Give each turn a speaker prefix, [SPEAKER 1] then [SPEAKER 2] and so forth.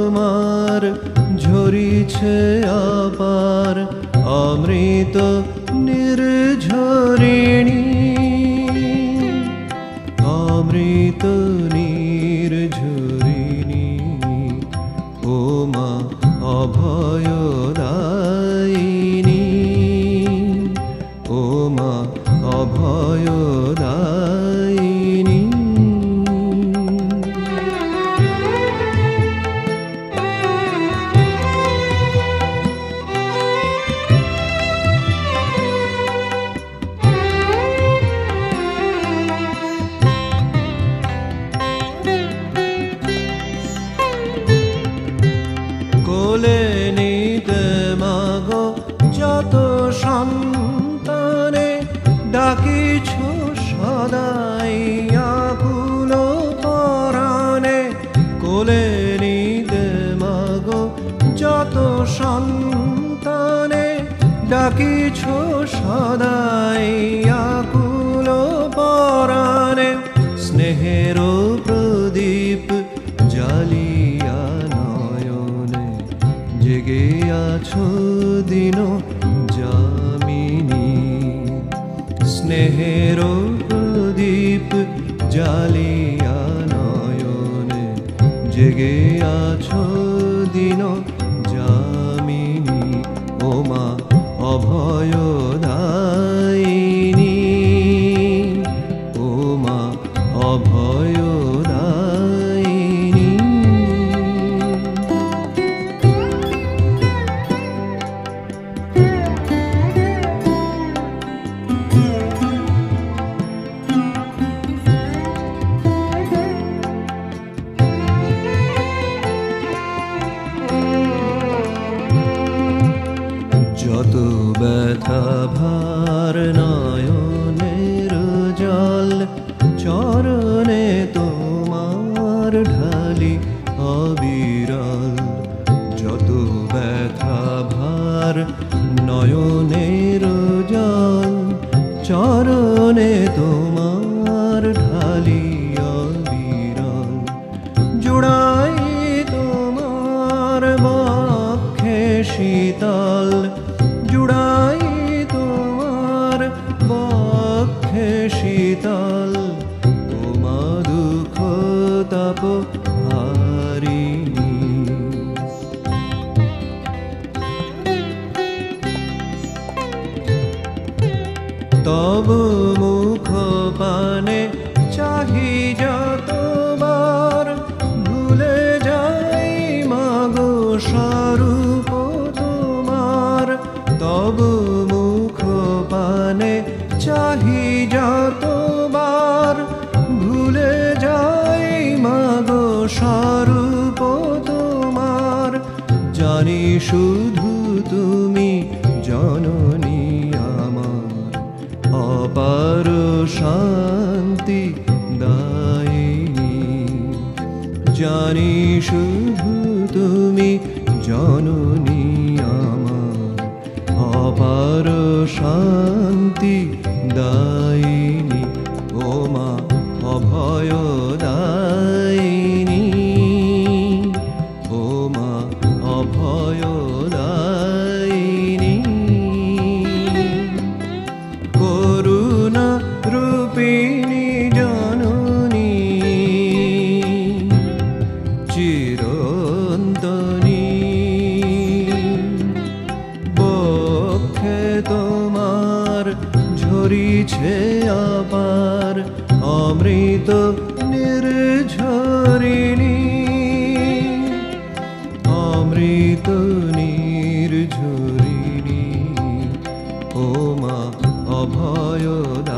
[SPEAKER 1] তোমার ঝরিছে আপার অমৃত নির্ঝরিণী, অমৃত নির্ঝরিণী। ও মা অভয়দায়িনী, ও মা অভয়দায়িনী। কোলে নিতে মাগো যত সন্তানে, ডাকিছ সদাই আকুল পরাণে। কোলে নিতে মাগো যত সন্তানে, ডাকিছ সদাই আকুল পরাণে। স্নেহের প্রদীপ জ্বালিয়া নয়নে, জেগে আছো দিন যামিনী। স্নেহের প্রদীপ জ্বালিয়া নয়নে, জেগে আছো দিন যামিনী। ও মা অভয়দায়িনী, ও মা অভয়দায়িনী। যত ব্যথা ভার নয়নের জল, চরণে তোমার ঢালি অবিরল। যত ব্যথা ভার নয়নের জল, চরণে তোমার ঢালি অবিরল। জুড়াই তোমার বক্ষে শীতল, জুড়াই তোমার বক্ষে শীতল। ও মা দুঃখ তাপ হারিণী, তব মুখ পানে চাহি যতবার, ভুলে যাই মাগো স্বরূপ তোমার। তব মুখ পানে চাহি যতবার, ভুলে যাই মাগো স্বরূপ তোমার। জানি শুধু তুমি জননী আমার, অপার শান্তি দায়িনী। জানি শুধু তুমি জননী আমার, অপার শান্তি দায়িনী। ও মা অভয়দায়িনী, ও মা অভয়দায়িনী। করুণা রূপিণী জননী, চিরন্তনী। বক্ষে তোমার ঝরিছে আপার অমৃত নির্ঝরিণী, অমৃত নির্ঝরিণী। ও মা অভয়দায়িনী।